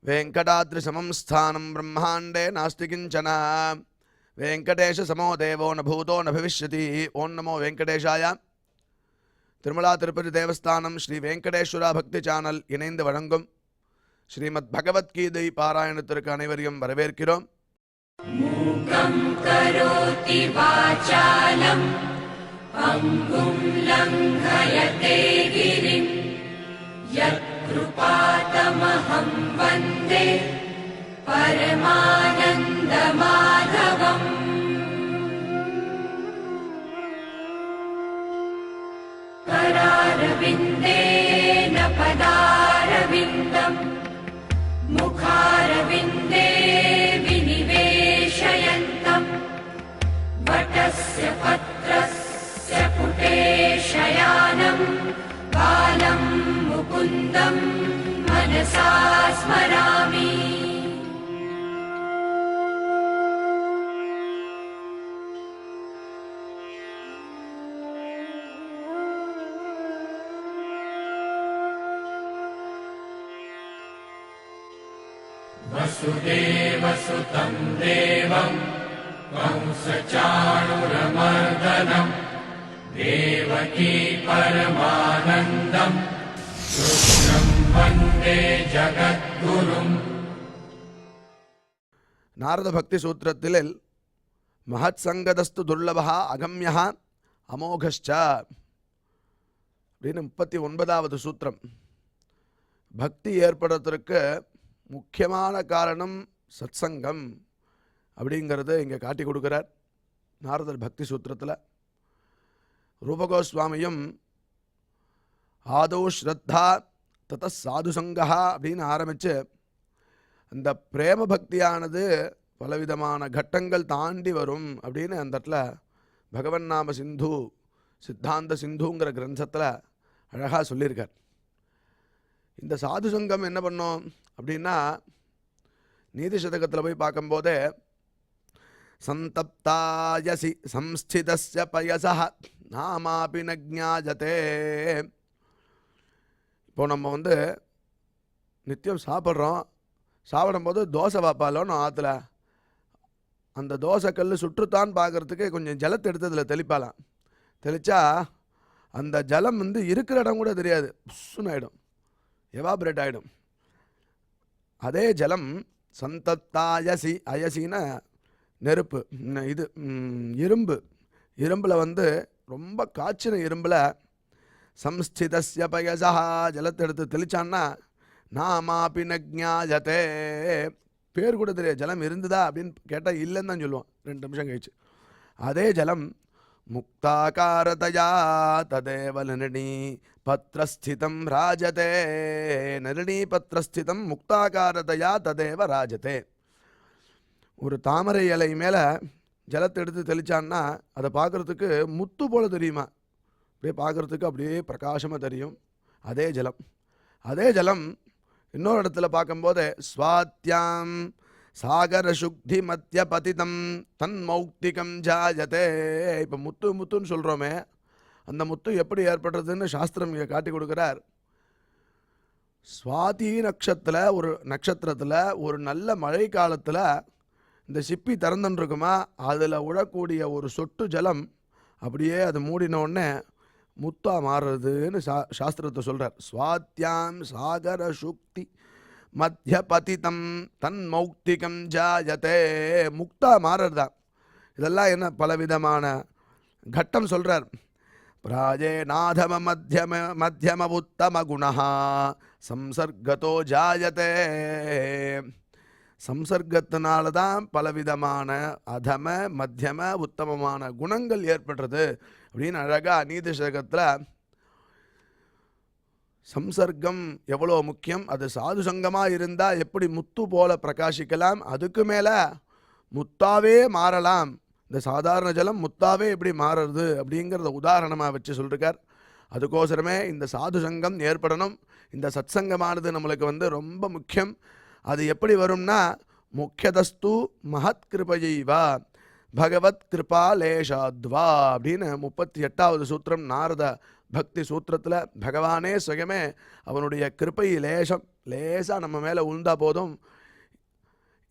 वेंकटाद्रिसमं स्थानं ब्रह्मांडे नास्ति किंचन वेंकटेश समो देवो न भूतो न भविष्यति ओं नमो वेंकटेशाय திருமலா திருப்பதி தேவஸ்தானம் ஸ்ரீ வெங்கடேஸ்வரா பக்தி சேனல் இணைந்து வழங்கும் ஸ்ரீமத் பகவத்கீதை பாராயணத்திற்கு அனைவரையும் வரவேற்கிறோம். மூகம் கரோதி வாசாலம் அங்கும் லங்கயதே கிரிம் யத்கிருபாதமஹம் வந்தே பரமானந்த மாதவம். करारविन्देन पदारविन्दम् मुखारविन्दे विनिवेशयन्तम् वटस्य पत्रस्य पुटे शयानम् बालं मुकुन्दम् मनसा स्मरामि. वसुदेवसुतं देवं कंसचाणूरमर्दनं देवकी परमानन्दं कृष्णं वन्दे जगद्गुरुम्. நாரத பக்தி சூத்திரத்தில் மகத் சங்கதஸ்து துர்லபா அகம்யா அமோகஷ்ச அப்படின்னு 39வது சூத்திரம். பக்தி ஏற்படுறதற்கு முக்கியமான காரணம் சத்சங்கம் அப்படிங்கிறத இங்கே காட்டி கொடுக்குறார் நாரதர் பக்தி சூத்திரத்தில். ரூபகோஸ்வாமியும் ஆதோ ஸ்ரத்தா தத சாதுசங்கா அப்படின்னு ஆரம்பித்து அந்த பிரேம பக்தியானது பலவிதமான கட்டங்கள் தாண்டி வரும் அப்படின்னு அந்த இடத்துல பகவன் நாம சிந்து சித்தாந்த சிந்துங்கிற கிரந்தத்தில் அழகாக சொல்லியிருக்கார். இந்த சாதுசங்கம் என்ன பண்ணோம் அப்படின்னா நீதி சதகத்தில் போய் பார்க்கும்போதே சந்தப்தாயசி சம்ஸ்திதஸ்ய பயசா நாமாபி ந ஞாயதே. இப்போ நம்ம நித்தியம் சாப்பிடும்போது தோசை வாப்பாலோன்னு ஆற்றுல அந்த தோசை கல் சுற்றுத்தான் பார்க்குறதுக்கு கொஞ்சம் ஜலத்தை எடுத்து அதில் தெளிப்பாலாம். தெளித்தா அந்த ஜலம் இருக்கிற இடம் கூட தெரியாது, புஷ்ஷுன்னு ஆகிடும், எவாபரேட் ஆகிடும். அதே ஜலம் சந்தத்தாயசி, அயசின நெருப்பு, இது இரும்பில் ரொம்ப காய்ச்சின இரும்பில் சம்ஸ்திதஸ்ய பயசா ஜலத்தை எடுத்து தெளிச்சான்னா நாமாபி ந ஞாயதே, பேர் கூட தெரியாது, ஜலம் இருந்ததா அப்படின்னு கேட்டால் இல்லைன்னு தான் சொல்லுவோம் 2 நிமிஷம் கழிச்சு. அதே ஜலம் முக்தாகாரதயா ததேவ நிர்ணீ பத்ரஸ்திதம் ராஜதே, நிர்ணீ பத்ரஸ்திதம் முக்தாகாரதயா ததேவ ராஜதே. ஒரு தாமரை இலை மேலே ஜலத்தை எடுத்து தெளிச்சான்னா அதை பார்க்குறதுக்கு முத்து போல் தெரியுமா, அப்படியே பார்க்குறதுக்கு அப்படியே பிரகாசமாக தெரியும். அதே ஜலம் இன்னொரு இடத்துல பார்க்கும்போது ஸ்வாத்யாம் சாகர சுக்தி மத்திய பதிதம் தன் மௌக்திகம் ஜாயதே. இப்போ முத்துன்னு சொல்கிறோமே, அந்த முத்து எப்படி ஏற்படுறதுன்னு சாஸ்திரம் இங்கே காட்டி கொடுக்குறார். சுவாதி நட்சத்திரத்தில் ஒரு நல்ல மழை காலத்தில் இந்த சிப்பி திறந்துன்னு இருக்குமா, அதில் விழக்கூடிய ஒரு சொட்டு ஜலம் அப்படியே அது மூடினோடனே முத்தா மாறுறதுன்னு சாஸ்திரத்தை சொல்கிறார். ஸ்வாத்யாம் சாகர சுக்தி மத்திய பதிதம் தன் மௌக்திகம் ஜாயதே, முக்தா மாறுறதுதான். இதெல்லாம் என்ன பலவிதமான கட்டம் சொல்கிறார். பிராஜே நாதம மத்தியம உத்தம குணா சம்சர்கதோ ஜாயதே. சம்சர்க்கத்தினால தான் பலவிதமான அதம மத்தியம உத்தமமான குணங்கள் ஏற்படுறது அப்படின்னு அழகாக நீதி சதகத்தில் சம்சர்க்கம் எவ்வளோ முக்கியம், அது சாது சங்கமாக இருந்தால் எப்படி முத்து போல பிரகாசிக்கலாம், அதுக்கு மேலே முத்தாவே மாறலாம். இந்த சாதாரண ஜலம் முத்தாவே எப்படி மாறுறது அப்படிங்கிறத உதாரணமாக வச்சு சொல்லிருக்கார். அதுக்கோசரமே இந்த சாது சங்கம் ஏற்படணும். இந்த சத்சங்கமானது நம்மளுக்கு ரொம்ப முக்கியம். அது எப்படி வரும்னா முக்கியதஸ்து மகத் கிருபையைவா பகவத் கிருபா லேஷாத்வா அப்படின்னு 38வது சூத்திரம் நாரத பக்தி சூத்திரத்தில் பகவானே சுயமே அவனுடைய கிருப்பை லேசாக நம்ம மேலே உழுந்தா போதும்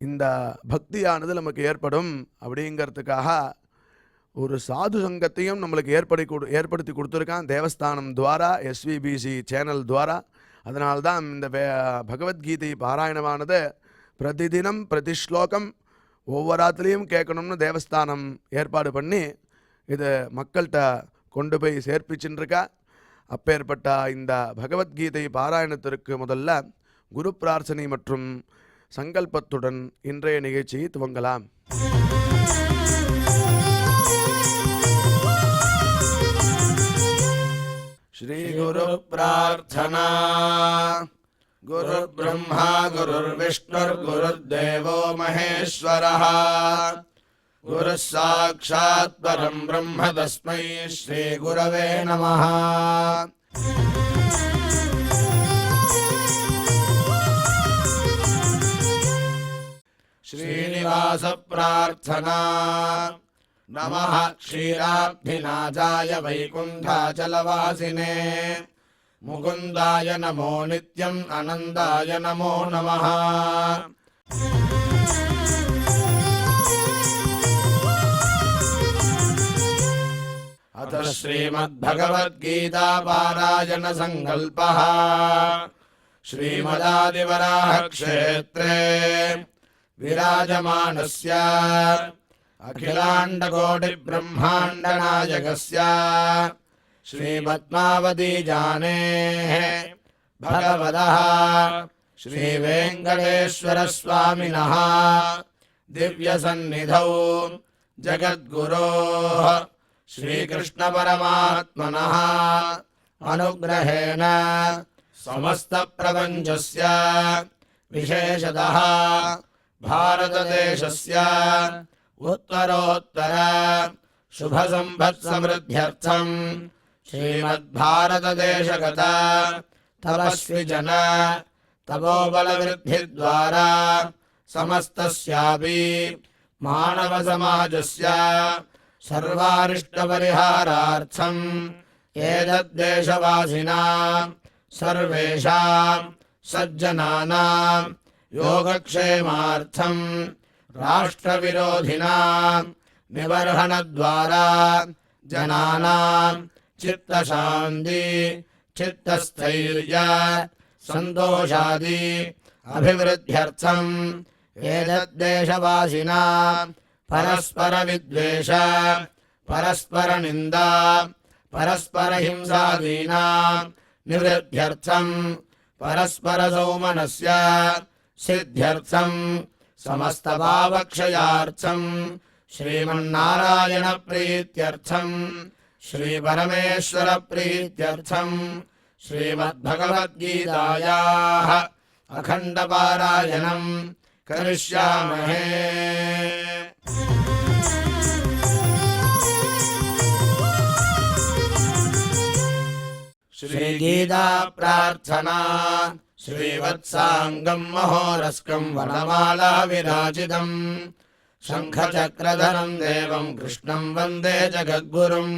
இந்த பக்தியானது நமக்கு ஏற்படும் அப்படிங்கிறதுக்காக ஒரு சாது சங்கத்தையும் நம்மளுக்கு ஏற்படுத்தி கொடுத்துருக்கான் தேவஸ்தானம் துவாரா, SVBC சேனல் துவாரா. அதனால்தான் இந்த பகவத்கீதை பாராயணமானது பிரதிதினம் பிரதிஸ்லோகம் ஒவ்வொரு ஆத்துலேயும் கேட்கணும்னு தேவஸ்தானம் ஏற்பாடு பண்ணி இது மக்கள்கிட்ட கொண்டு போய் சேர்ப்பிச்சுருக்கா. அப்பேற்பட்ட இந்த பகவத்கீதை பாராயணத்திற்கு முதல்ல குரு பிரார்த்தனை மற்றும் சங்கல்பத்துடன் இன்றைய நிகழ்ச்சியை துவங்கலாம். ஸ்ரீ குரு பிரார்த்தனா. குரு பிரம்மா குருர் விஷ்ணுர் குருர்தேவோ மகேஸ்வரः குரு சாக்ஷாத் பரம் பிரம்ம தஸ்மை ஸ்ரீ குரவே நமः. ஸ்ரீனிவாச பிரார்த்தனா. நமः க்ஷீராப்திநாதாய வைகுண்டாச்சலவாசினே முகுந்தாய நமோ நித்யம் அனந்தாய நமோ நமः. अथ श्रीमद्भगवद्गीता पारायण संकल्पः. श्रीमदादिवराह क्षेत्रे विराजमानस्य अखिलाण्डकोटि ब्रह्माण्ड नायकस्य श्रीपद्मावतीजानेः भगवतः श्रीवेङ्कटेश्वर स्वामिनः दिव्यसन्निधौ जगद्गुरोः श्रीकृष्ण परमात्मनः अनुग्रहेण समस्त प्रपञ्चस्य विशेषतः भारतदेशस्य उत्तरोत्तर शुभसम्पत्समृद्ध्यर्थं श्रीमद्भारतदेशगत तपस्विजन तपोबलवृद्धिद्वारा समस्तस्यापि मानवसमाजस्य सर्वारिष्टपरिहारार्थम् एतद्देशवासिनां सर्वेषां सज्जनानां योगक्षेमार्थं राष्ट्रविरोधिनां निबर्हणद्वारा जनानां चित्तशान्ति चित्तस्थैर्य सन्तोषादि अभिवृद्ध्यर्थम् एतद्देशवासिनां परस्परविद्वेष परस्परनिन्दा परस्परहिंसादीनां निवृद्ध्यर्थं परस्परसौमनस्य सिद्ध्यर्थं समस्तभावक्षयार्थं श्रीमन्नारायणप्रीत्यर्थं श्रीपरमेश्वरप्रीत्यर्थं श्रीमद्भगवद्गीतायाः अखण्डपारायणं करिष्यामहे। श्रीगीता प्रार्थना। श्रीवत्साङ्गं महोरस्कं वनमाला विराजितं शङ्खचक्रधरं देवं कृष्णं वन्दे जगद्गुरुम्।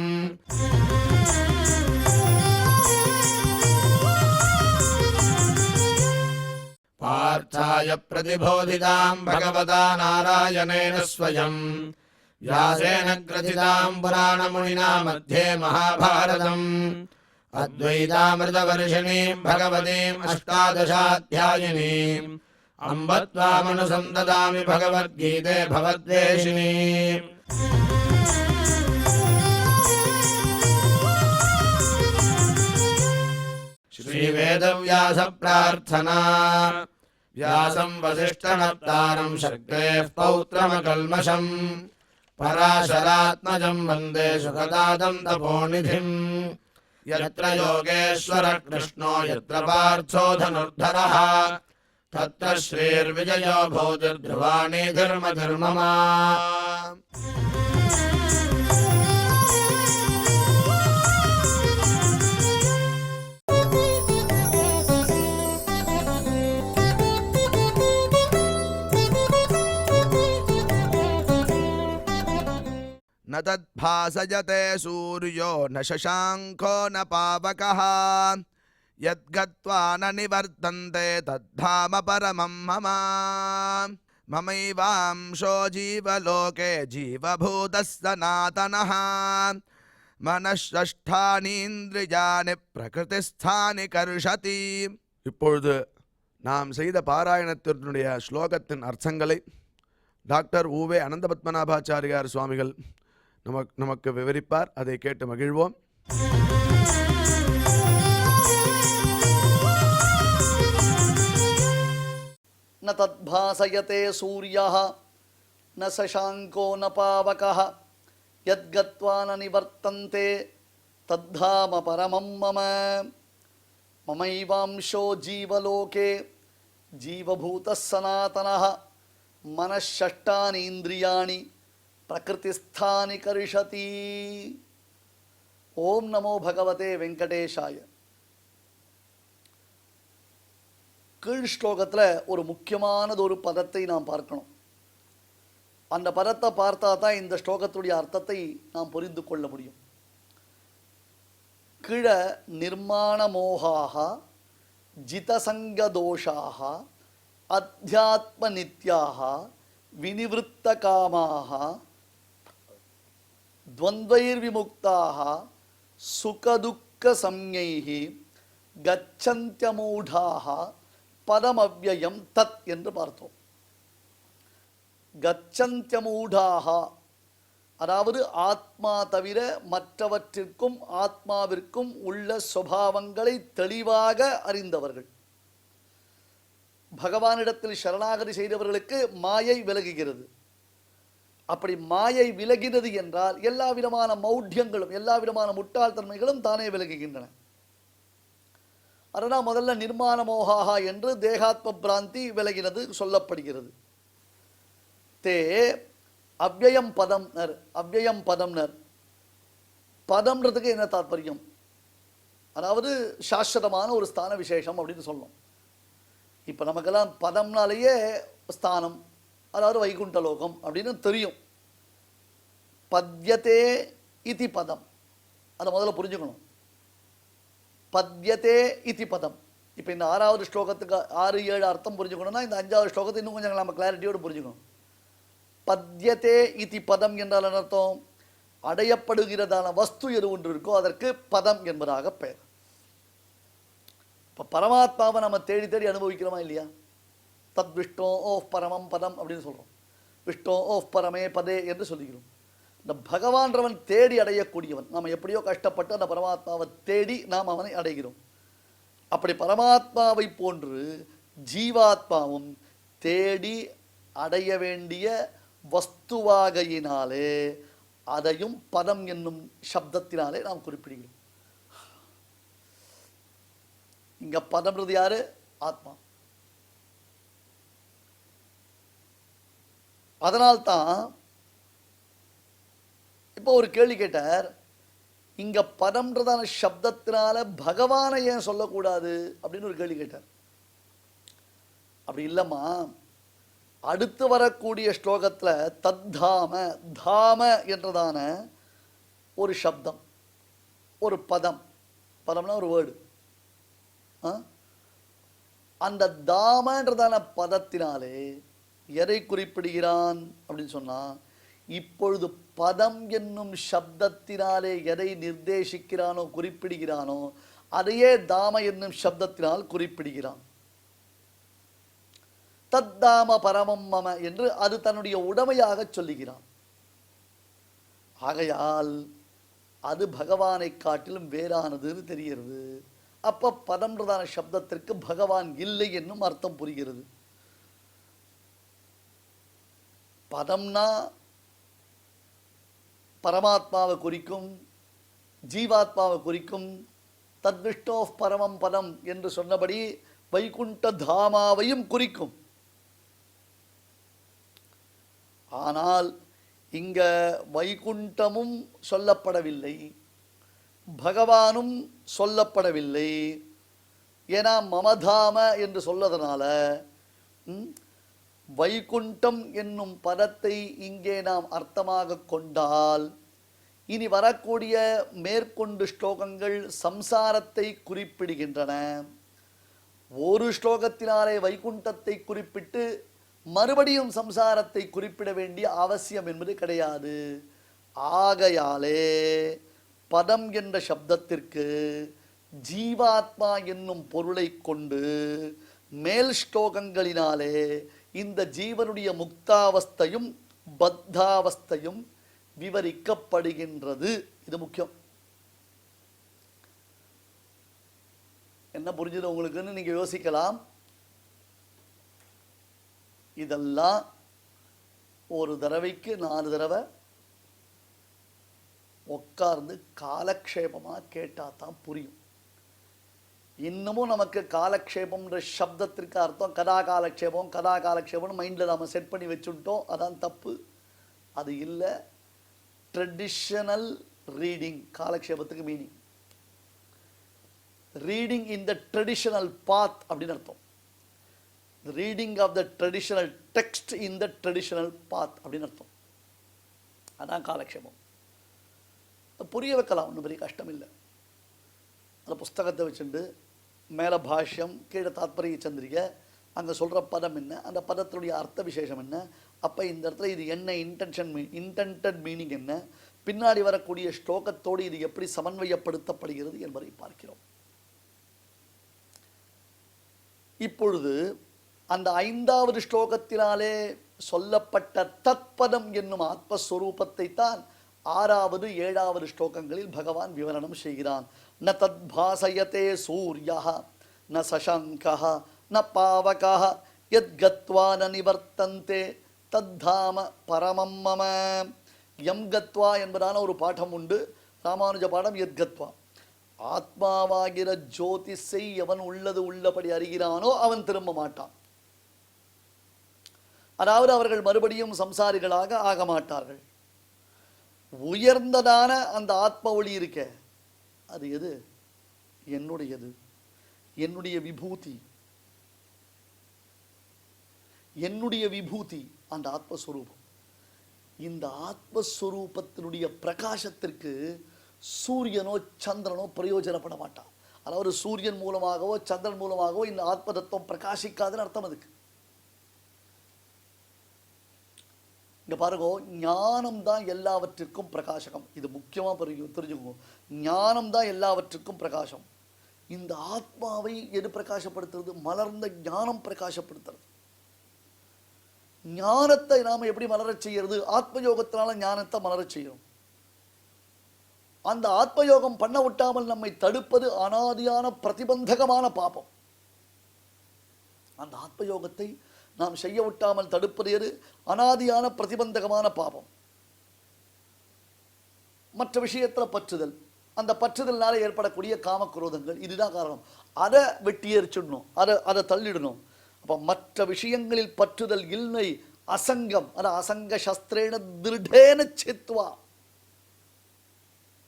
पार्थाय प्रतिबोधितां भगवता नारायणेन स्वयं व्यासेन ग्रथितां पुराणमुनिना मध्ये महाभारतम् अद्वैतामृतवर्षिणीं भगवतीम् अष्टादशाध्यायिनीम् अम्ब त्वामनुसन्ददामि भगवद्गीते भवद्वेषिणीम्। श्रीवेदव्यास प्रार्थना। व्यासं वसिष्ठनप्तारं शक्तेः पौत्रमकल्मषम् पराशरात्मजं वन्दे सुखदातं तपोनिधिम्। यत्र योगेश्वर कृष्णो यत्र पार्थो धनुर्धरः तत्र श्रीर्विजयो भूतिर्ध्रुवाणि धर्मधर्ममा। न தத்பாசயதே சூர்யோ ந சசாங்கோ ந பாவகः யத்கத்வா ந நிவர்த்தந்தே தத்தாம பரமம் மம மமைவாம்சோ ஜீவலோகே ஜீவபூதः சநாதனः மனஷ்டானீந்திரியாணி பிரகிருதிஸ்தானி கர்ஷதி. இப்பொழுது நாம் செய்த பாராயணத்தினுடைய ஸ்லோகத்தின் அர்த்தங்களை டாக்டர் உவே அனந்தபத்மநாபாச்சாரியார் சுவாமிகள் நமக்கு விவரிப்பார். அதை கேட்டு மகிழ்வோம். ந தத்பாசயதே சூர்யः ந சசாங்கோ ந பாவகः யத்கத்வா ந நிவர்த்தந்தே தத்தாம பரமம் மம மமைவாம்சோ ஜீவலோகே ஜீவபூதः சநாதனः மனஷ்டானி இந்திரியாணி பிரகிருதிஸ்தானி கர்ஷதி. ஓம் நமோ பகவதே வெங்கடேஷாய. கீழ் ஸ்லோகத்தில் ஒரு முக்கியமானது ஒரு பதத்தை நாம் பார்க்கணும். அந்த பதத்தை பார்த்தா தான் இந்த ஸ்லோகத்துடைய அர்த்தத்தை நாம் புரிந்து கொள்ள முடியும். கீழே நிர்மாண மோகாக ஜிதசங்க தோஷாக அத்தியாத்ம நித்யாக வினிவிருத்த காமாக துவந்த்வைர்விமுக்தாக சுகதுக்க சம்ஞைஹி கச்சந்தியமூடாக பதமவ்யயம் தத் என்று பார்த்தோம். கச்சந்தியமூடாக அதாவது ஆத்மா தவிர மற்றவற்றிற்கும் ஆத்மாவிற்கும் உள்ள சுபாவங்களை தெளிவாக அறிந்தவர்கள். பகவானிடத்தில் சரணாகதி செய்தவர்களுக்கு மாயை விலகுகிறது. அப்படி மாயை விலகினது என்றால் எல்லா விதமான மௌಢ்யங்களும் எல்லா விதமான முட்டாள்தன்மைகளும் தானே விலகுகின்றன. அதனால் முதல்ல நிர்மாண மோகாகா என்று தேகாத்ம பிராந்தி விலகினது சொல்லப்படுகிறது. தே அவ்யயம் பதம் நர் அவ்யயம் பதம் நர் பதம்ன்றதுக்கு என்ன தாற்பயம்? அதாவது சாஸ்வதமான ஒரு ஸ்தான விசேஷம் அப்படின்னு சொல்லணும். இப்போ நமக்கெல்லாம் பதம்னாலேயே ஸ்தானம், அதாவது வைகுண்டலோகம் அப்படின்னு தெரியும். பத்யதே இதி பதம், அதை முதல்ல புரிஞ்சுக்கணும். பத்யதே இதி பதம். இப்போ இந்த 6வது ஸ்லோகத்துக்கு 6, 7 அர்த்தம் புரிஞ்சுக்கணும்னா இந்த 5வது ஸ்லோகத்தை இன்னும் கொஞ்சம் நம்ம கிளாரிட்டியோடு புரிஞ்சுக்கணும். பத்யதே இதி பதம் என்றால் அர்த்தம் அடையப்படுகிறதான வஸ்து எது ஒன்று இருக்கோ அதற்கு பதம் என்பதாக பெயர். இப்போ பரமாத்மாவை நம்ம தேடி தேடி அனுபவிக்கிறோமா இல்லையா? தத் விஷ்ணோ ஓஃப் பரமம் பதம் அப்படின்னு சொல்கிறோம். விஷ்ணோ ஓஃப் பரமே பதே என்று சொல்லிக்கிறோம். இந்த பகவான்றவன் தேடி அடையக்கூடியவன். நாம் எப்படியோ கஷ்டப்பட்டு அந்த பரமாத்மாவை தேடி நாம் அவனை அடைகிறோம். அப்படி பரமாத்மாவை போன்று ஜீவாத்மாவும் தேடி அடைய வேண்டிய வஸ்துவாகையினாலே அதையும் பதம் என்னும் சப்தத்தினாலே நாம் குறிப்பிடுகிறோம். இங்க பதம்ன்றது யாரு? ஆத்மா. அதனால்தான் இப்போ ஒரு கேள்வி கேட்டார், இங்க பதம்ன்றதான சப்தத்தினால பகவானை ஏன் சொல்லக்கூடாது அப்படின்னு ஒரு கேள்வி கேட்டார். அப்படி இல்லம்மா, அடுத்து வரக்கூடிய ஸ்லோகத்தில் தத்தாம தாம என்றதான ஒரு சப்தம், ஒரு பதம், பதம்னா ஒரு வேர்டு. அந்த தாமன்றதான பதத்தினாலே எதை குறிப்பிடுகிறான் அப்படின்னு சொன்னா, இப்பொழுது பதம் என்னும் சப்தத்தினாலே எதை நிர்தேசிக்கிறானோ குறிப்பிடுகிறானோ அதையே தாம என்னும் சப்தத்தினால் குறிப்பிடுகிறான். தத்தாம பரமம் மம என்று அது தன்னுடைய உடமையாக சொல்லுகிறான். ஆகையால் அது பகவானை காட்டிலும் வேறானதுன்னு தெரிகிறது. அப்ப பதம்ன்றதான சப்தத்திற்கு பகவான் இல்லை என்னும் அர்த்தம் புரிகிறது. பதம்னா பரமாத்மாவை குறிக்கும், ஜீவாத்மாவை குறிக்கும். தத்விஷ்ணோ பரமம் பதம் என்று சொன்னபடி வைகுண்ட தாமாவையும் குறிக்கும். ஆனால் இங்க வைகுண்டமும் சொல்லப்படவில்லை, பகவானும் சொல்லப்படவில்லை. ஏன்னா மமதாம என்று சொல்லதனால வைகுண்டம் என்னும் பதத்தை இங்கே நாம் அர்த்தமாக கொண்டால் இனி வரக்கூடிய மேற்கொண்டு ஸ்லோகங்கள் சம்சாரத்தை குறிப்பிடுகின்றன. ஒரு ஸ்லோகத்தினாலே வைகுண்டத்தை குறிப்பிட்டு மறுபடியும் சம்சாரத்தை குறிப்பிட வேண்டிய அவசியம் என்பது கிடையாது. ஆகையாலே பதம் என்ற சப்தத்திற்கு ஜீவாத்மா என்னும் பொருளை கொண்டு மேல் ஸ்லோகங்களினாலே இந்த ஜீவனுடைய முக்தாவஸ்தையும் பத்தாவஸ்தையும் விவரிக்கப்படுகின்றது. இது முக்கியம். என்ன புரிஞ்சது உங்களுக்குன்னு நீங்க யோசிக்கலாம். இதெல்லாம் ஒரு தடவைக்கு 4 தடவை உட்கார்ந்து காலக்ஷேபமா கேட்டா தான் புரியும். இன்னமும் நமக்கு காலக்ஷேபம்ன்ற சப்தத்திற்கு அர்த்தம் கதா காலக்ஷேபம் மைண்டில் நாம் செட் பண்ணி வச்சுட்டோம். அதான் தப்பு. அது இல்லை. ட்ரெடிஷனல் ரீடிங் காலக்ஷேபத்துக்கு meaning reading in the traditional path அப்படின்னு அர்த்தம். Reading of the traditional text in the traditional path அப்படின்னு அர்த்தம். அதான் காலக்ஷேபம். புரிய வைக்கலாம், ஒன்றும் பெரிய கஷ்டம் இல்லை. அந்த புஸ்தகத்தை வச்சுட்டு மேலே பாஷ்யம், கீழே தாத்பரிய சந்திரிகை, அங்கே சொல்கிற பதம் என்ன, அந்த பதத்தினுடைய அர்த்த விசேஷம் என்ன, அப்போ இந்த இடத்துல இது என்ன இன்டென்டட் மீனிங் என்ன, பின்னாடி வரக்கூடிய ஸ்லோகத்தோடு இது எப்படி சமன்வயப்படுத்தப்படுகிறது என்பதை பார்க்கிறோம். இப்பொழுது அந்த 5வது ஸ்லோகத்தினாலே சொல்லப்பட்ட தத்பதம் என்னும் ஆத்மஸ்வரூபத்தை தான் 6வது 7வது ஸ்லோகங்களில் பகவான் விவரணம் செய்கிறான். ந தத் பாசயதே சூர்யः ந சசங்கः ந பாவகः யத் கத்வா ந நிவர்த்தந்தே தத்தாம பரமம் மம. யம் கத்வா என்பதான ஒரு பாடம் உண்டு, ராமானுஜ பாடம். யத் கத்வா, ஆத்மாவாகிற ஜோதிஷை எவன் உள்ளது உள்ளபடி அறிகிறானோ அவன் திரும்ப மாட்டான். அதாவது அவர்கள் மறுபடியும் சம்சாரிகளாக ஆக மாட்டார்கள். உயர்ந்ததான அந்த ஆத்ம ஒளி இருக்க, அது எது? என்னுடையது, என்னுடைய விபூதி, என்னுடைய விபூதி அந்த ஆத்மஸ்வரூபம். இந்த ஆத்மஸ்வரூபத்தினுடைய பிரகாசத்திற்கு சூரியனோ சந்திரனோ பிரயோஜனப்பட மாட்டான். அதாவது சூரியன் மூலமாகவோ சந்திரன் மூலமாகவோ இந்த ஆத்ம தத்துவம் பிரகாசிக்காதுன்னு அர்த்தம். அதுக்கு இங்க பாருங்க, ஞானம் தான் எல்லாவற்றிற்கும் பிரகாசகம். இது முக்கியமா தெரிஞ்சுக்கோ. ஞானம் தான் எல்லாவற்றுக்கும் பிரகாசம். இந்த ஆத்மாவை எது பிரகாசப்படுத்துறது? மலர்ந்த ஞானம் பிரகாசப்படுத்துறது. ஞானத்தை நாம எப்படி மலரச் செய்யறது? ஆத்மயோகத்தினால ஞானத்தை மலரச் செய்யணும். அந்த ஆத்மயோகம் பண்ண விட்டாமல் நம்மை தடுப்பது அனாதியான பிரதிபந்தகமான பாபம். அந்த ஆத்மயோகத்தை நாம் செய்ய விட்டாமல் தடுப்பது எது? அனாதியான பிரதிபந்தகமான பாபம். மற்ற விஷயத்துல பற்றுதல், அந்த பற்றுதல்னால ஏற்படக்கூடிய காமக்ரோதங்கள், இதுதான் காரணம். அதை வெட்டி எரிச்சிடணும், அதை தள்ளிடணும். அப்ப மற்ற விஷயங்களில் பற்றுதல் இல்லை. அசங்கம், அது அசங்க சஸ்திரேன திருடேன சித்வா,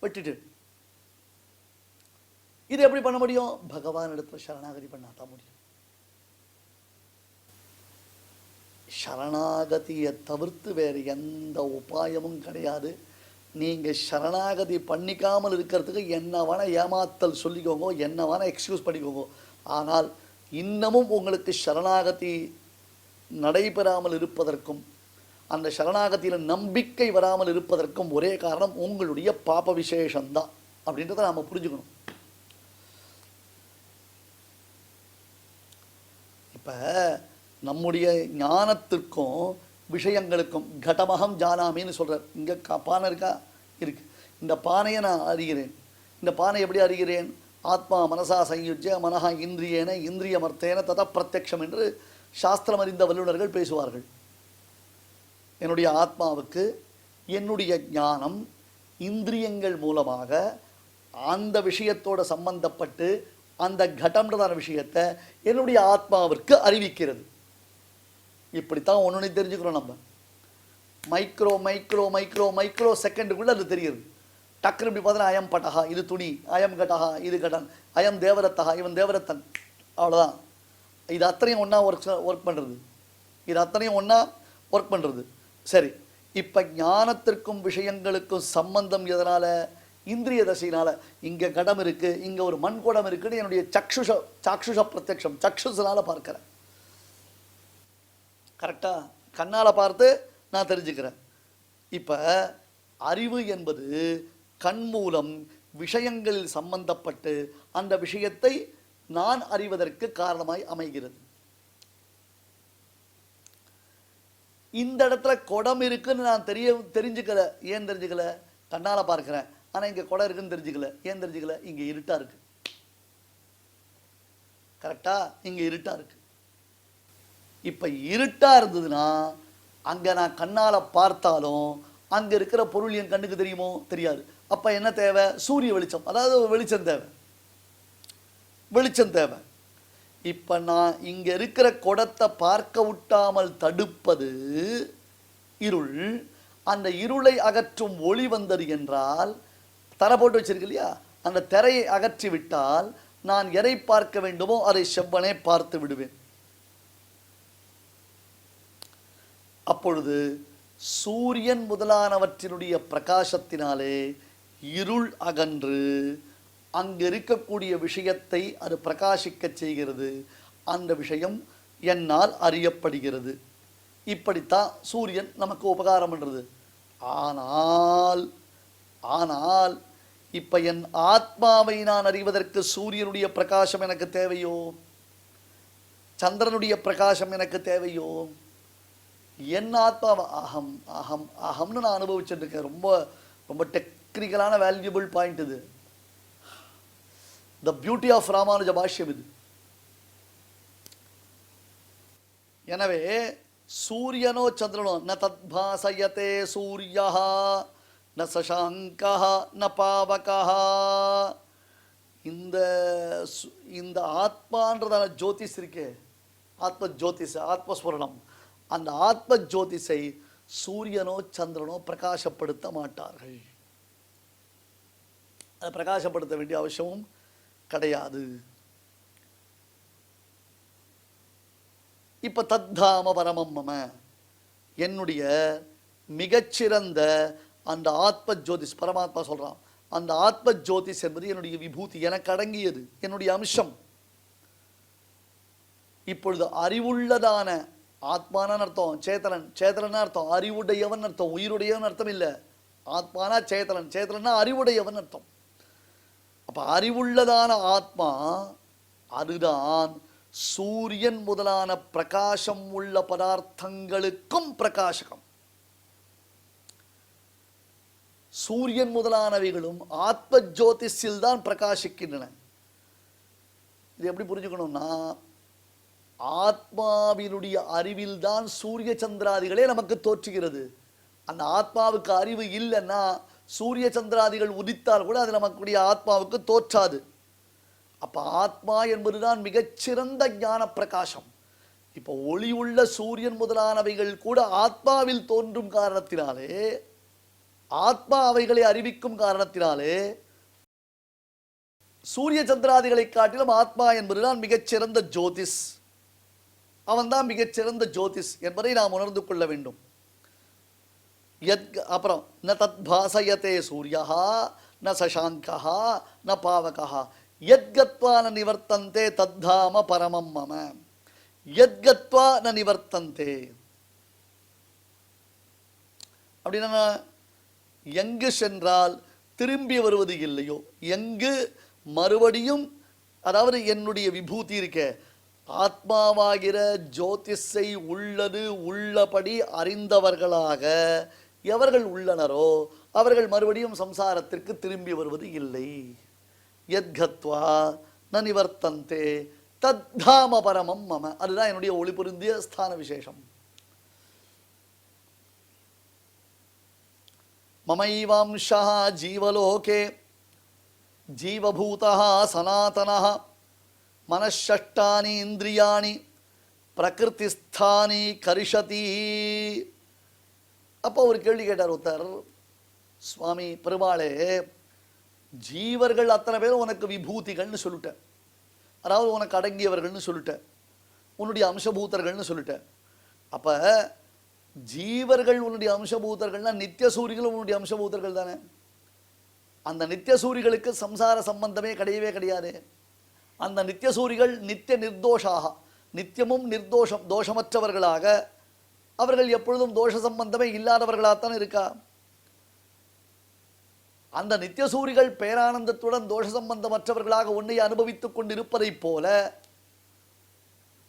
வெட்டிட்டு. இது எப்படி பண்ண முடியும்? பகவான் இடத்துல சரணாகதி பண்ணாதான் முடியும். சரணாகதியை தவிர்த்து வேறு எந்த உபாயமும் கிடையாது. நீங்க சரணாகதி பண்ணிக்காமல் இருக்கிறதுக்கு என்ன வேணா ஏமாத்தல் சொல்லிக்கோங்க, என்ன வேணா எக்ஸ்கியூஸ் பண்ணிக்கோங்க. ஆனால் இன்னமும் உங்களுக்கு சரணாகதி நடைபெறாமல் இருப்பதற்கும் அந்த சரணாகதியில் நம்பிக்கை வராமல் இருப்பதற்கும் ஒரே காரணம் உங்களுடைய பாப விசேஷம்தான் அப்படின்றத நாம புரிஞ்சுக்கணும். இப்ப நம்முடைய ஞானத்திற்கும் விஷயங்களுக்கும் கடமகம் ஜானாமின்னு சொல்றார். இங்க பானை இருக்கா? இருக்கு. இந்த பானையை நான் அறிகிறேன். இந்த பானை எப்படி அறிகிறேன்? ஆத்மா மனசா சயுஜ்ய மனஹா இந்திரியேன இந்திரியமர்த்தேன தத பிரத்யக்ஷம் என்று சாஸ்திரம் அறிந்த வல்லுநர்கள் பேசுவார்கள். என்னுடைய ஆத்மாவுக்கு என்னுடைய ஞானம் இந்திரியங்கள் மூலமாக அந்த விஷயத்தோட சம்பந்தப்பட்டு அந்த கடம்ன்றதான விஷயத்தை என்னுடைய ஆத்மாவிற்கு அறிவிக்கிறது. இப்படித்தான் ஒன்று தெரிஞ்சுக்கிறோம். நம்ம மைக்ரோ மைக்ரோ மைக்ரோ மைக்ரோ செகண்டுக்குள்ள அது தெரியுது. டக்குனு இப்படி பார்த்தா அயம் பட்டஹா, இது துணி, அயம் கடஹா, இது கடன், அயம் தேவரத்தஹா, இவன் தேவரத்தன், அவ்வளோதான். இது அத்தனையும் ஒன்றா ஒர்க் பண்ணுறது. இது அத்தனையும் ஒன்றா ஒர்க் பண்ணுறது. சரி, இப்ப ஞானத்திற்கும் விஷயங்களுக்கும் சம்பந்தம் எதனால? இந்திரிய தசையினால. இங்க கடம் இருக்கு, இங்க ஒரு மண் குடம் இருக்குன்னு என்னுடைய சாக்ஷுஷ பிரத்யக்ஷம், சக்ஷுசனால பார்க்கிறேன். கரெக்டா? கண்ணால பார்த்து நான் தெரிஞ்சுக்கிறேன். இப்ப அறிவு என்பது கண் மூலம் விஷயங்களில் சம்பந்தப்பட்டு அந்த விஷயத்தை நான் அறிவதற்கு காரணமாய் அமைகிறது. இந்த இடத்துல குடம் இருக்குன்னு நான் தெரிஞ்சுக்கல. ஏன் தெரிஞ்சுக்கல? கண்ணால பார்க்கிறேன். ஆனா இங்க குடம் இருக்குன்னு தெரிஞ்சுக்கல. ஏன் தெரிஞ்சுக்கல? இங்க இருட்டா இருக்கு. கரெக்டா? இங்க இருட்டா இருக்கு. இப்ப இருட்டா இருந்ததுன்னா அங்க நான் கண்ணால பார்த்தாலும் அங்க இருக்கிற பொருள் என் கண்ணுக்கு தெரியுமோ? தெரியாது. அப்ப என்ன தேவை? சூரிய வெளிச்சம், அதாவது வெளிச்சம் தேவை. வெளிச்சம் தேவை. இப்ப நான் இங்க இருக்கிற குடத்தை பார்க்க விட்டாமல் தடுப்பது இருள். அந்த இருளை அகற்றும் ஒளி வந்தது என்றால், தரை போட்டு வச்சிருக்கு இல்லையா, அந்த திரையை அகற்றி விட்டால் நான் எதை பார்க்க வேண்டுமோ அதை செவ்வனே பார்த்து விடுவேன். அப்பொழுது சூரியன் முதலானவற்றினுடைய பிரகாசத்தினாலே இருள் அகன்று அங்கு இருக்கக்கூடிய விஷயத்தை அது பிரகாசிக்க செய்கிறது. அந்த விஷயம் என்னால் அறியப்படுகிறது. இப்படித்தான் சூரியன் நமக்கு உபகாரம் பண்றது. ஆனால் இப்ப என் ஆத்மாவை நான் அறிவதற்கு சூரியனுடைய பிரகாசம் எனக்கு தேவையோ? சந்திரனுடைய பிரகாசம் எனக்கு தேவையோ? என் ஆத்மாவை அகம் அகம் அகம்னு நான் அனுபவிச்சுட்டு இருக்கேன். ரொம்ப ரொம்ப டெக்னிக்கலான வேல்யூபிள் பாயிண்ட் இது. த பியூட்டி ஆஃப் ராமானுஜ பாஷ்யம் இது. எனவே சூரியனோ சந்திரனோ ந தத்பாசயதே சூரியः ந சசாங்கः ந பாவகः. இந்த ஆத்மான்றதான ஜோதிஷ் இருக்கே, ஆத்ம ஜோதிஷ், ஆத்மஸ்வரணம், அந்த ஆத்ம ஜோதிஷை சூரியனோ சந்திரனோ பிரகாசப்படுத்த மாட்டார்கள். அதை பிரகாசப்படுத்த வேண்டிய அவசியமும் கிடையாது. இப்ப தத்தாம பரமம் மம, என்னுடைய மிகச்சிறந்த அந்த ஆத்ம ஜோதிஷ், பரமாத்மா சொல்றான், அந்த ஆத்ம ஜோதிஷ் என்பது என்னுடைய விபூதி, எனக்கு அடங்கியது, என்னுடைய அம்சம். இப்பொழுது அறிவுள்ளதான ஆத்மான அர்த்தம் சேத்தலன், சேத்தலன் அர்த்தம் அறிவுடையவன் அர்த்தம், உயிருடையவன் அர்த்தம் இல்ல. ஆத்மானா சேத்தலன், சேத்தலன்னா அறிவுடையவன் அர்த்தம். அப்ப அறிவுள்ளதான ஆத்மா அதுதான் சூரியன் முதலான பிரகாசம் உள்ள பதார்த்தங்களுக்கும் பிரகாசகம். சூரியன் முதலானவைகளும் ஆத்ம ஜோதிஷில் தான் பிரகாசிக்கின்றன. இது எப்படி புரிஞ்சுக்கணும்னா, ஆத்மாவினுடைய அறிவில் தான் சூரிய சந்திராதிகளே நமக்கு தோற்றுகிறது. அந்த ஆத்மாவுக்கு அறிவு இல்லைன்னா சூரிய சந்திராதிகள் உதித்தால் கூட அது நமக்குடைய ஆத்மாவுக்கு தோற்றாது. அப்ப ஆத்மா என்பதுதான் மிகச்சிறந்த ஞான பிரகாசம். இப்போ ஒளி உள்ள சூரியன் முதலானவைகள் கூட ஆத்மாவில் தோன்றும் காரணத்தினாலே, ஆத்மா அவைகளை அறிவிக்கும் காரணத்தினாலே சூரிய சந்திராதிகளை காட்டிலும் ஆத்மா என்பதுதான் மிகச்சிறந்த ஜோதிஷ். அவன்தான் மிகச்சிறந்த ஜோதிஷ் என்பதை நாம் உணர்ந்து கொள்ள வேண்டும். அப்புறம் ந தத்பாசயதே சூரியः ந சசாங்கः ந பாவகः யத்கத்வா ந நிவர்த்தந்தே தத்தாம பரமம் மம. யத்கத்வா ந நிவர்த்தந்தே அப்படின்னா எங்கு சென்றால் திரும்பி வருவது இல்லையோ, எங்கு மறுபடியும், அதாவது என்னுடைய விபூதி இருக்க ஆத்மாவாகிற ஜோதிஷை உள்ளது உள்ளபடி அறிந்தவர்களாக எவர்கள் உள்ளனரோ அவர்கள் மறுபடியும் சம்சாரத்திற்கு திரும்பி வருவது இல்லை. யத்கத்வா ந நிவர்த்தந்தே தத்தாம பரமம் மம. அதுதான் என்னுடைய ஒளி பொருந்திய ஸ்தான விசேஷம். மமைவாம்சா ஜீவலோகே ஜீவபூதः சனாதனः மனஷஷ்டானி இந்திரியாணி பிரகிருதிஸ்தானி கரிஷதி. அப்போ ஒரு கேள்வி கேட்டார் ஒருத்தர், சுவாமி பெருமாளே, ஜீவர்கள் அத்தனை பேரும் உனக்கு விபூதிகள்னு சொல்லிட்ட, அதாவது உனக்கு அடங்கியவர்கள்னு சொல்லிட்ட, உன்னுடைய அம்சபூத்தர்கள்னு சொல்லிட்ட. அப்ப ஜீவர்கள் உன்னுடைய அம்சபூதர்கள்னா நித்திய சூரிகளும் உன்னுடைய அம்சபூதர்கள் தானே. அந்த நித்திய சூரிகளுக்கு சம்சார சம்பந்தமே கிடையவே கிடையாது. அந்த நித்திய சூரிகள் நித்திய நிர்தோஷாக, நித்தியமும் நிர்தோஷம் தோஷமற்றவர்களாக, அவர்கள் எப்பொழுதும் தோஷ சம்பந்தமே இல்லாதவர்களாகத்தான் இருக்கா. அந்த நித்திய சூரிகள் பேரானந்தத்துடன் தோஷ சம்பந்தமற்றவர்களாக உன்னை அனுபவித்துக் கொண்டிருப்பதைப் போல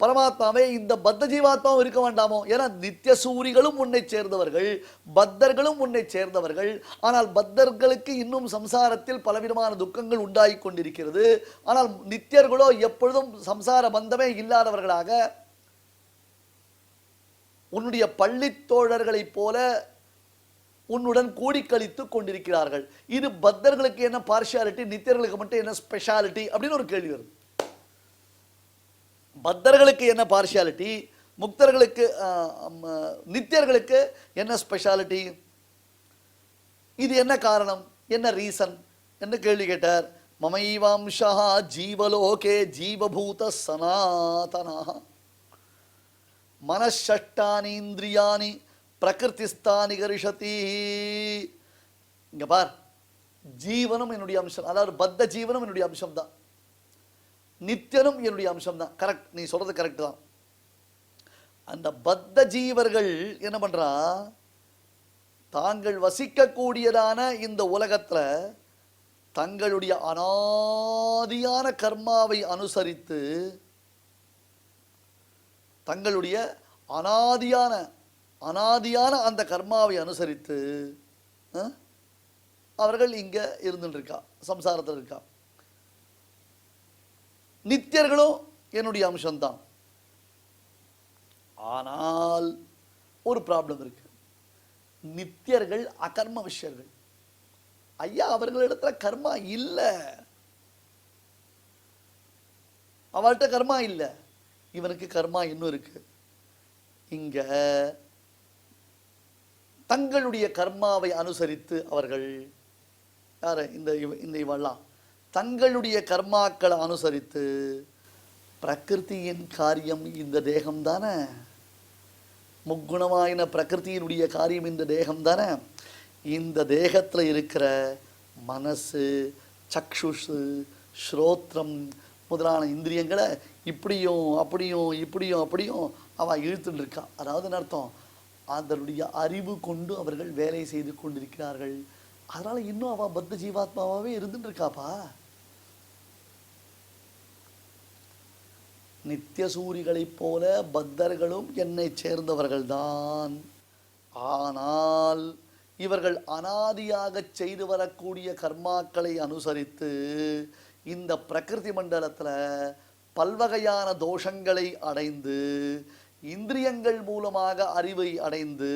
பரமாத்மாவே இந்த பத்த ஜீவாத்மாவும் இருக்க வேண்டாமோ? ஏன்னா நித்திய சூரிகளும் உன்னை சேர்ந்தவர்கள், பத்தர்களும் உன்னை சேர்ந்தவர்கள். ஆனால் பத்தர்களுக்கு இன்னும் சம்சாரத்தில் பலவிதமான துக்கங்கள் உண்டாகி கொண்டிருக்கிறது. ஆனால் நித்தியர்களோ எப்பொழுதும் சம்சார பந்தமே இல்லாதவர்களாக உன்னுடைய பள்ளித்தோழர்களைப் போல உன்னுடன் கூடி கழித்துக் கொண்டிருக்கிறார்கள். இது பத்தர்களுக்கு என்ன பார்ஷியாலிட்டி, நித்தியர்களுக்கு மட்டும் என்ன ஸ்பெஷாலிட்டி அப்படின்னு ஒரு கேள்வி வருது. பத்தர்களுக்கு என்ன பார்ஷியாலிட்டி, முக்தர்களுக்கு நித்தியர்களுக்கு என்ன ஸ்பெஷாலிட்டி, இது என்ன காரணம், என்ன ரீசன் என்று கேள்வி கேட்டார். மமைவாம்சா ஜீவலோகே ஜீவபூத சனாதனா மனஷஷ்டானி இந்திரியானி பிரகிருதிஸ்தானி கரிஷதி. இங்க பார், ஜீவனும் என்னுடைய அம்சம், அதாவது பத்த ஜீவனும் என்னுடைய அம்சம் தான், நித்தியனும் என்னுடைய அம்சம் தான். கரெக்ட், நீ சொல்றது கரெக்ட் தான். அந்த பத்த ஜீவர்கள் என்ன பண்றா, தாங்கள் வசிக்கக்கூடியதான இந்த உலகத்துல தங்களுடைய அனாதியான கர்மாவை அனுசரித்து, தங்களுடைய அனாதியான அந்த கர்மாவை அனுசரித்து அவர்கள் இங்க இருந்துட்டு இருக்கா, சம்சாரத்தில் இருக்கா. நித்தியர்களும் என்னுடைய அம்சம்தான். ஆனால் ஒரு ப்ராப்ளம் இருக்கு. நித்தியர்கள் அகர்ம விஷயர்கள். ஐயா, அவர்களிடத்துல கர்மா இல்லை, அவள்கிட்ட கர்மா இல்லை, இவனுக்கு கர்மா இன்னும் இருக்கு. இங்க தங்களுடைய கர்மாவை அனுசரித்து அவர்கள் யார இந்த இவெல்லாம் தங்களுடைய கர்மாக்களை அனுசரித்து, பிரகிருதியின் காரியம் இந்த தேகம் தானே, முக்குணமாயின பிரகிருதியினுடைய காரியம் இந்த தேகம் தானே. இந்த தேகத்தில் இருக்கிற மனசு, சக்ஷுஷு, ஸ்ரோத்ரம் முதலான இந்திரியங்களை இப்படியும் அப்படியும் அவன் இழுத்துட்டு இருக்கா. அதாவது அர்த்தம், அதனுடைய அறிவு கொண்டு அவர்கள் வேலை செய்து கொண்டிருக்கிறார்கள். அதனால இன்னும் அவன் பத்த ஜீவாத்மாவே இருந்துட்டு இருக்காப்பா. நித்திய சூரிகளைப் போல பத்தர்களும் என்னை சேர்ந்தவர்கள்தான். ஆனால் இவர்கள் அனாதியாக செய்து வரக்கூடிய கர்மாக்களை அனுசரித்து இந்த பிரகிருதி மண்டலத்தில் பல்வகையான தோஷங்களை அடைந்து, இந்திரியங்கள் மூலமாக அறிவை அடைந்து,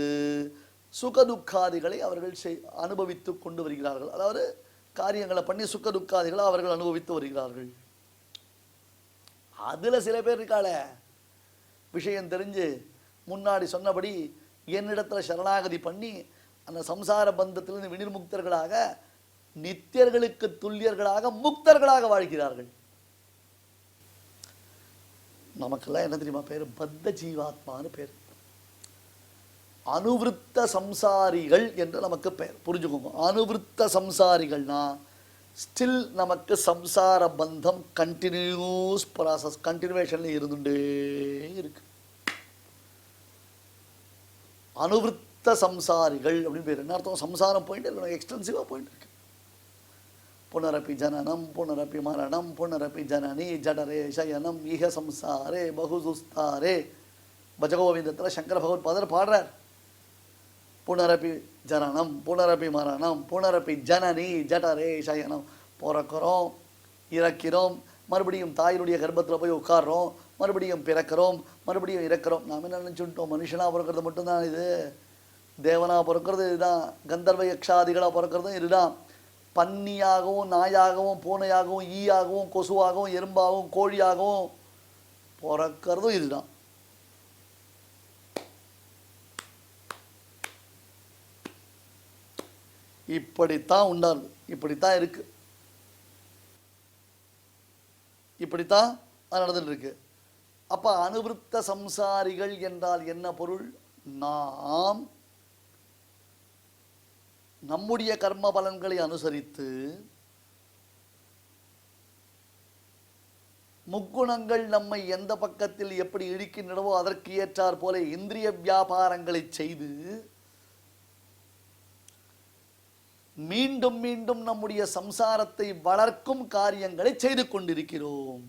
சுகதுக்காதிகளை அவர்கள் அனுபவித்து கொண்டு வருகிறார்கள். அதாவது காரியங்களை பண்ணி சுகதுக்காதிகளை அவர்கள் அனுபவித்து வருகிறார்கள். அதுல சில பேர் இருக்காளே, விஷயம் தெரிஞ்சு முன்னாடி சொன்னபடி என்னிடத்துல சரணாகதி பண்ணி அந்த சம்சார பந்தத்திலிருந்து வினிர்முக்தர்களாக, நித்தியர்களுக்கு துல்லியர்களாக, முக்தர்களாக வாழ்கிறார்கள். நமக்கெல்லாம் என்ன தெரியுமா பேர்? பத்த ஜீவாத்மான்னு பேர். அனுவிருத்த சம்சாரிகள் என்று நமக்கு பெயர். புரிஞ்சுக்கோங்க, அனுவிருத்த சம்சாரிகள்னா ஸ்டில் நமக்கு சம்சார பந்தம் கண்டினியூஸ் ப்ராசஸ், கண்டினியூவேஷன்ல இருந்துட்டே இருக்கு. அனுவிருத்த சம்சாரிகள் அப்படின்னு பேர். என்ன அர்த்தம்? சம்சாரம் போயிட்டு இருக்கு, எக்ஸ்டென்சிவா போயிட்டு இருக்கு. புனரப்பி ஜனனம் புனரப்பி மரணம் புனரப்பி ஜனனி ஜடரே சயனம் ஈக சம்சாரே பகுசுஸ்தாரே. பஜகோவிந்தத்தில் சங்கர பகவத்பாதர் பாடுறார், புனரப்பி ஜனனம் புனரப்பி மரணம் புனரப்பி ஜனனி ஜடரே சயனம். பிறக்கிறோம், இறக்கிறோம், மறுபடியும் தாயினுடைய கர்ப்பத்தில் போய் உட்கார்றோம், மறுபடியும் பிறக்கிறோம், மறுபடியும் இறக்கிறோம். நாம் என்ன நினச்சுட்டோம், மனுஷனாக பிறக்கிறது மட்டும்தான் இது, தேவனாக பிறக்கிறது இதுதான், கந்தர்வ யக்ஷாதிகளாக பிறக்கிறதும் இதுதான், பன்னியாகவும் நாயாகவும் பூனையாகவும் ஈயாகவும் கொசுவாகவும் எறும்பாகவும் கோழியாகவும் பிறக்கிறதும் இதுதான். இப்படித்தான் உண்டாது, இப்படித்தான் இருக்கு, இப்படித்தான் நடந்துட்டு இருக்கு. அப்ப அனுவிருத்த சம்சாரிகள் என்றால் என்ன பொருள்? நாம் நம்முடைய கர்ம பலன்களை அனுசரித்து முக்குணங்கள் நம்மை எந்த பக்கத்தில் எப்படி இழுக்கின்றனவோ அதற்கு ஏற்றாற் போல இந்திரிய வியாபாரங்களை செய்து மீண்டும் மீண்டும் நம்முடைய சம்சாரத்தை வளர்க்கும் காரியங்களை செய்து கொண்டிருக்கிறோம்.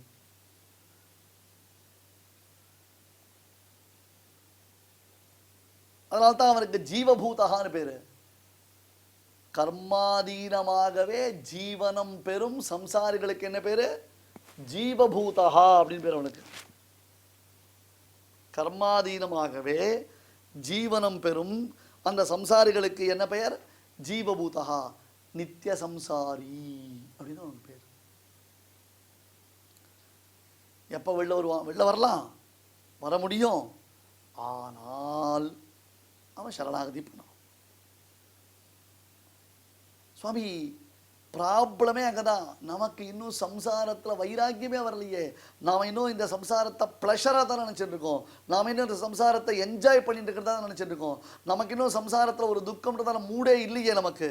அதனால்தான் அவனுக்கு ஜீவபூதகான்னு பேரு. கர்மாதீனமாகவே ஜீவனம் பெறும் சம்சாரிகளுக்கு என்ன பேரு? ஜீவபூதகா அப்படின்னு பேர் அவனுக்கு. கர்மாதீனமாகவே ஜீவனம் பெறும் அந்த சம்சாரிகளுக்கு என்ன பெயர்? ஜீவபூதகா, நித்திய சம்சாரி அப்படின்னு அவனுக்கு பேர். எப்போ வெளில வருவான்? வெளில வரலாம், வர முடியும். ஆனால் அவன் சரணாகதி பண்ணான். சுவாமி, ப்ராப்ளமே அங்கே தான். நமக்கு இன்னும் சம்சாரத்தில் வைராக்கியமே வரலையே. நாம் இன்னும் இந்த சம்சாரத்தை ப்ளஷராக தான் நினச்சிட்டு இருக்கோம். நாம் இன்னும் இந்த சம்சாரத்தை என்ஜாய் பண்ணிட்டு இருக்கிறதா தான் நினச்சிட்டு இருக்கோம். நமக்கு இன்னும் சம்சாரத்தில் ஒரு துக்கம்ன்றதான மூடே இல்லையே நமக்கு.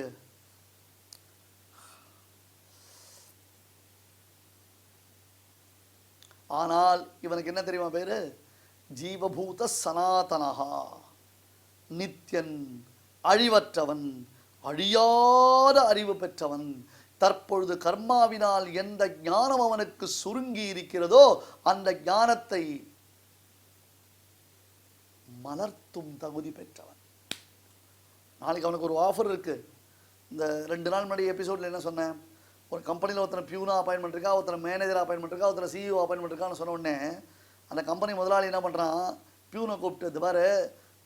ஆனால் இவனுக்கு என்ன தெரியுமா பேரு? ஜீவபூத சனாதனஹா, நித்யன், அழிவற்றவன், அழியாத அறிவு பெற்றவன். தற்பொழுது கர்மாவினால் எந்த ஞானம் அவனுக்கு சுருங்கி இருக்கிறதோ அந்த ஞானத்தை மலர்த்தும் தகுதி பெற்றவன். நாளைக்கு அவனுக்கு ஒரு ஆஃபர் இருக்கு. இந்த 2 நாள் முன்னாடி எபிசோட்ல என்ன சொன்னேன்? ஒரு கம்பெனியில் ஒருத்தனை பியூனா அப்பாயின்மெண்ட் இருக்கா, ஒருத்தனை மேனேஜர் அப்பாயின்மெண்ட் இருக்கா, ஒருத்தனை சிஇஓ அப்பாயின்மெண்ட் இருக்கான்னு சொன்ன உடனே அந்த கம்பெனி முதலாளி என்ன பண்ணுறான்? பியூனை கூப்பிட்டு, இது பாரு,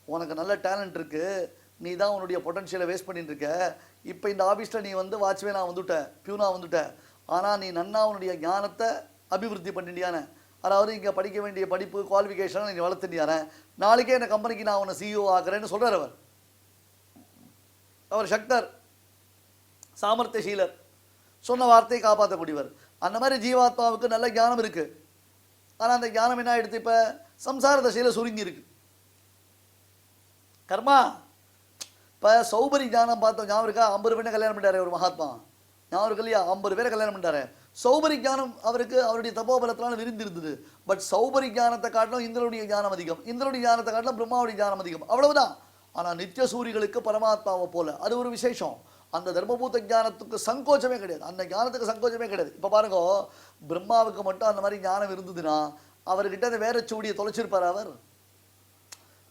உனக்கு நல்ல டேலண்ட் இருக்கு, நீ தான் உன்னுடைய பொட்டன்ஷியலை வேஸ்ட் பண்ணிட்டு இருக்க. இப்போ இந்த ஆஃபீஸில் நீ வந்து வாட்ச்மேனாக வந்துட்ட, பியூனா வந்துட்ட. ஆனால் நீ நன்னா உன்னுடைய ஞானத்தை அபிவிருத்தி பண்ணிட்டியானே, அதாவது இங்கே படிக்க வேண்டிய படிப்பு குவாலிஃபிகேஷனை நீ வளர்த்துட்டியானே, நாளைக்கே இந்த கம்பெனிக்கு நான் உன்னை சிஇஓ ஆக்குறேன்னு சொல்கிறார் அவர். அவர் சக்தர், சாமர்த்தியசீலர், சொன்ன வார்த்தையை காப்பாற்றக்கூடியவர். அந்த மாதிரி ஜீவாத்மாவுக்கு நல்ல ஞானம் இருக்கு. ஆனால் அந்த ஞானம் என்ன ஆயிடுத்து? இப்போ சம்சார தசையில் சுருங்கி இருக்கு. கர்மா. இப்போ சௌபரி ஞானம் பார்த்தோம், ஞாபகம் இருக்கா? 50 பேரை கல்யாணம் பண்ணிட்டாரு ஒரு மகாத்மா, ஞாபகம் இருக்கு இல்லையா? 50 பேரை கல்யாணம் பண்ணிட்டாரு. சௌபரி ஞானம் அவருக்கு அவருடைய தபோபலத்தினால விரிந்து இருந்தது. பட் சௌபரி ஞானத்தை காட்டிலும் இந்திரனுடைய ஞானம் அதிகம், இந்திரனுடைய ஞானத்தை காட்டிலும் பிரம்மாவுடைய ஞானம் அதிகம், அவ்வளவுதான். ஆனால் நித்திய சூரிகளுக்கு பரமாத்மாவை போல அது ஒரு விசேஷம். அந்த தர்மபூத ஞானத்துக்கு சங்கோச்சமே கிடையாது, அந்த ஞானத்துக்கு சங்கோச்சமே கிடையாது. இப்போ பாருங்க, பிரம்மாவுக்கு மட்டும் அந்த மாதிரி ஞானம் இருந்ததுன்னா அவர்கிட்ட அந்த வேற சூடியை தொலைச்சிருப்பார். அவர்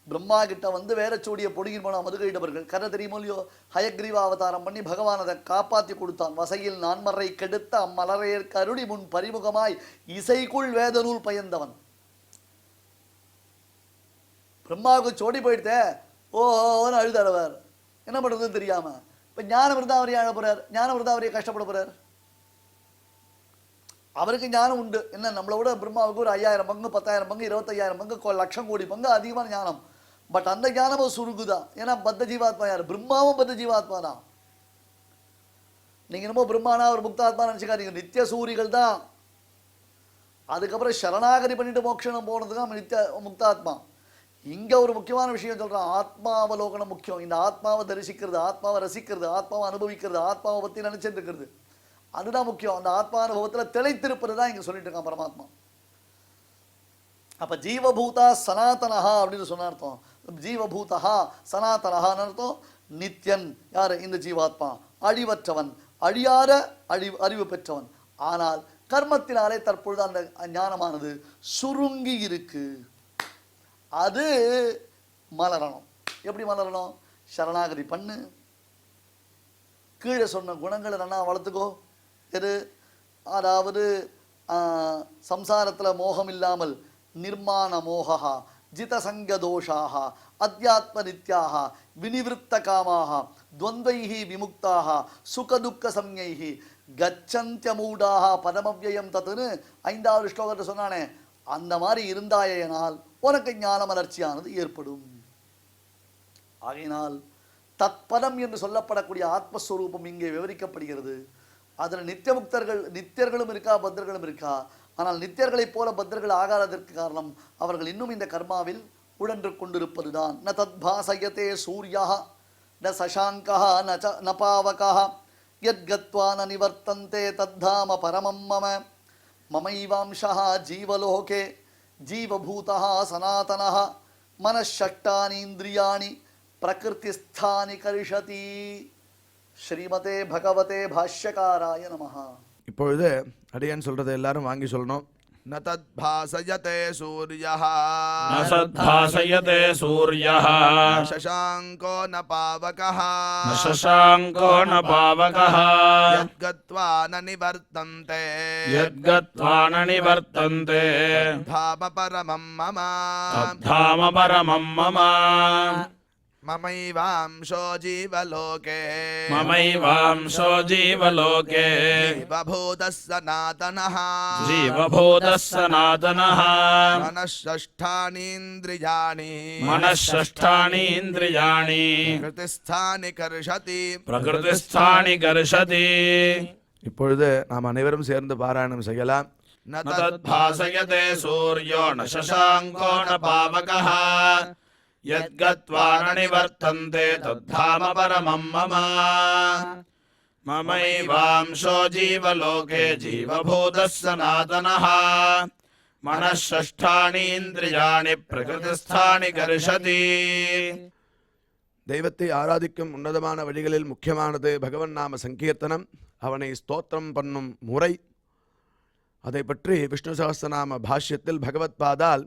பிரம்மா கிட்ட வந்து வேற சூடியை பொடுங்கின் போன மதுகையிட்டவர்கள் கதை தெரியுமோ இல்லையோ? ஹயக்ரீவ அவதாரம் பண்ணி பகவான் அதை காப்பாற்றி கொடுத்தான். வசையில் நான்மறை கெடுத்த அம்மலரையர் கருடி முன் பரிமுகமாய் இசைக்குள் வேதநூல் பயந்தவன். பிரம்மாவுக்கு சோடி போயிடுத்தே, ஓன்னு அழுதவர். என்ன பண்றதுன்னு தெரியாம. இப்ப ஞானம் இருந்தா அவரையே அழ போறார், ஞானம் இருந்தா அவரையே கஷ்டப்பட போறார். அவருக்கு ஞானம் உண்டு. என்ன, நம்மளை விட பிரம்மாவுக்கு ஒரு 5000 பங்கு, 10000 பங்கு, 25000 பங்கு, 1,00,000 கோடி பங்கு அதிகமான ஞானம். பட் அந்த ஞானமும் சுருங்குதான். ஏன்னா பத்த ஜீவாத்மா யார்? பிரம்மாவும் பத்த ஜீவாத்மா தான். நீங்க என்னமோ பிரம்மானா ஒரு முக்தாத்மா நினைச்சுக்காதீங்க, நித்திய சூரிகள் தான். அதுக்கப்புறம் சரணாகதி பண்ணிட்டு மோட்சம் போனதுக்கு நித்திய முக்தாத்மா. இங்க ஒரு முக்கியமான விஷயம் சொல்றான், ஆத்மாவலோகனம் முக்கியம். இந்த ஆத்மாவை தரிசிக்கிறது, ஆத்மாவை ரசிக்கிறது, ஆத்மாவை அனுபவிக்கிறது, ஆத்மாவை பத்தி நினைச்சிட்டு இருக்கிறது, அதுதான் முக்கியம். அந்த ஆத்மானுபவத்தில் திளைத்திருப்பது தான் இங்க சொல்லிட்டு இருக்கான் பரமாத்மா. அப்ப ஜீவபூதா சனாதனஹா அப்படின்னு சொன்ன அர்த்தம். ஜீவபூதஹா சனாதனஹான்னு அர்த்தம். நித்யன் யாரு? இந்த ஜீவாத்மா. அழிவற்றவன், அழியாத அறிவு பெற்றவன். ஆனால் கர்மத்தினாலே தற்பொழுது அந்த ஞானமானது சுருங்கி இருக்கு. அது மலரணும். எப்படி மலரணும்? சரணாகதி பண்ணு, கீழே சொன்ன குணங்களை நல்லா வளர்த்துக்கோ. எது? அதாவது சம்சாரத்தில் மோகம் இல்லாமல் நிர்மாண மோகா, ஜிதசங்க தோஷாக, அத்தியாத்ம நித்யாக, வினிவிருத்த காமாக, துவந்தைஹி விமுக்தாக, சுகதுக்க சம்ஞைஹி, கச்சந்தியமூடாக பதமவ்யயம் தத்துன்னு 5வது ஸ்லோகத்தை சொன்னானே, அந்த மாதிரி இருந்தாயனால் உனக்கு ஞான மலர்ச்சியானது ஏற்படும். ஆகையினால் தத்பதம் என்று சொல்லப்படக்கூடிய ஆத்மஸ்வரூபம் இங்கே விவரிக்கப்படுகிறது. அதில் நித்தியர்களும் இருக்கா, பத்ரர்களும் இருக்கா. ஆனால் நித்தியர்களைப் போல பத்ரர்கள் ஆகாததற்கு காரணம் அவர்கள் இன்னும் இந்த கர்மாவில் உழன்று கொண்டிருப்பதுதான். ந தத்பாசயதே சூர்யா ந சசாங்கா ந பாவகா யத்கத்வா ந நிவர்த்தந்தே தத்தாம பரமம் மம மமைவாம்சः ஜீவலோகே ஜீவபூதः சனாதனः மனஷஷ்டானி இந்திரியாணி பிரகிருதிஸ்தானி கரிஷதி. ஸ்ரீமதே பகவதே பாஷ்யகாராய நமஹ. இப்பொழுது அடியன் சொல்றதை எல்லாரும் வாங்கி சொல்லணும். ந தத்பாசயதே சூர்யः ந சத்பாசயதே சூர்யः சசாங்கோ ந பாவகः ந சசாங்கோ ந பாவகः யத்கத்வா ந நிவர்த்தந்தே யத்கத்வா ந நிவர்த்தந்தே தாம பரமம் மம தத்தாம பரமம் மம மமைவாம்சோ ஜீவலோகே மமைவாம்சோ ஜீவலோகே ஜீவபூதः சனாதனः ஜீவபூதः சனாதனः மனஷஷ்டானீந்திரியாணி மனஷஷ்டானி இந்திரியாணி கிருதிஸ்தானி கர்ஷதி. பிரகிருதிஸ்தானி கர்ஷதி. இப்பொழுது நாம் அனைவரும் சேர்ந்து பாராயணம் செய்யலாம். ந ந தத்பாசயதே சூர்யோ ந சசாங்கோ ந பாவகः யத்கத்வா ந நிவர்த்தந்தே தத்தாம பரமம் மம மமைவாம்சோ ஜீவலோகே ஜீவபூதः சனாதனः மனஷஷ்டானி இந்திரியாணி பிரகிருதிஸ்தானி கர்ஷதி. தெய்வத்தை ஆராதிக்கும் உன்னதமான வழிகளில் முக்கியமானது பகவன் நாம சங்கீர்த்தனம், அவனை ஸ்தோத்திரம் பண்ணும் முறை. அதை பற்றி விஷ்ணு சஹஸ்ரநாம பாஷ்யத்தில் பகவத் பாதால்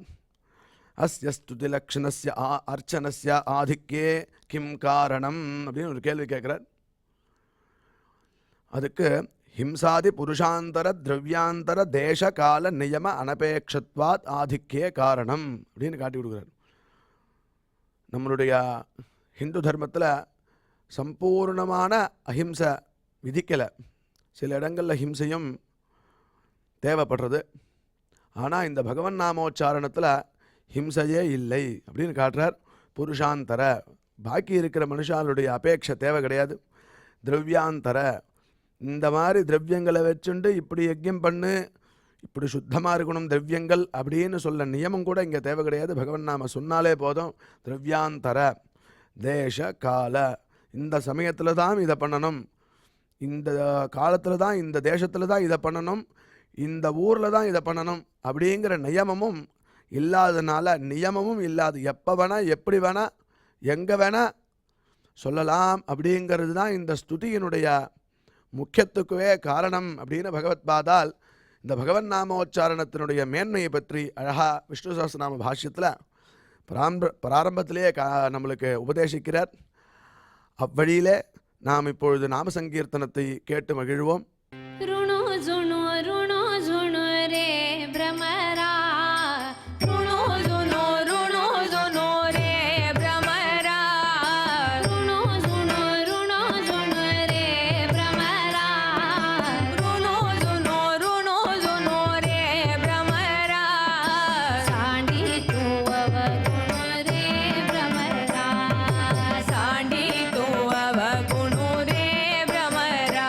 அஸ்ய ஸ்துதி லக்ஷணஸ்ய அர்ச்சனஸ்ய ஆதிக்கே கிம் காரணம் அப்படின்னு ஒரு கேள்வி கேட்குறார். அதுக்கு ஹிம்சாதி புருஷாந்தர திரவியாந்தர தேச கால நியம அனபேட்சத்வாத் ஆதிக்கே காரணம் அப்படின்னு காட்டி கொடுக்குறார். நம்மளுடைய ஹிந்து தர்மத்தில் சம்பூர்ணமான அஹிம்சை விதிக்கலை. சில இடங்களில் ஹிம்சையும் தேவைப்படுறது. ஆனால் இந்த பகவன் நாமோச்சாரணத்தில் ஹிம்சையே இல்லை அப்படின்னு காட்டுறார். புருஷாந்தர, பாக்கி இருக்கிற மனுஷாளுடைய அபேட்சை தேவை கிடையாது. திரவியாந்தர, இந்த மாதிரி திரவியங்களை வச்சுண்டு இப்படி யஜ்யம் பண்ணு, இப்படி சுத்தமாக இருக்கணும் திரவியங்கள் அப்படின்னு சொல்ல நியமம் கூட இங்கே தேவை கிடையாது. பகவன் நாம சொன்னாலே போதும். திரவியாந்தர, தேச கால, இந்த சமயத்தில் தான் இதை பண்ணணும், இந்த காலத்தில் தான், இந்த தேசத்தில் தான் இதை பண்ணணும், இந்த ஊரில் தான் இதை பண்ணணும் அப்படிங்கிற நியமமும் இல்லாதனால, நியமமும் இல்லாது எப்போ வேணால் எப்படி வேணால் எங்கே வேணால் சொல்லலாம் அப்படிங்கிறது தான் இந்த ஸ்துதியினுடைய முக்கியத்துக்குவே காரணம் அப்படின்னு பகவத் பாதால் இந்த பகவன் நாமோச்சாரணத்தினுடைய மேன்மையை பற்றி அழகா விஷ்ணு சஹஸ்ரநாம பாஷ்யத்தில் பிராரம்பத்திலேயே நம்மளுக்கு உபதேசிக்கிறார். அவ்வழியிலே நாம் இப்பொழுது நாம சங்கீர்த்தனத்தை கேட்டு மகிழ்வோம். சாண்டி தூவ குணு ரே பிரமரா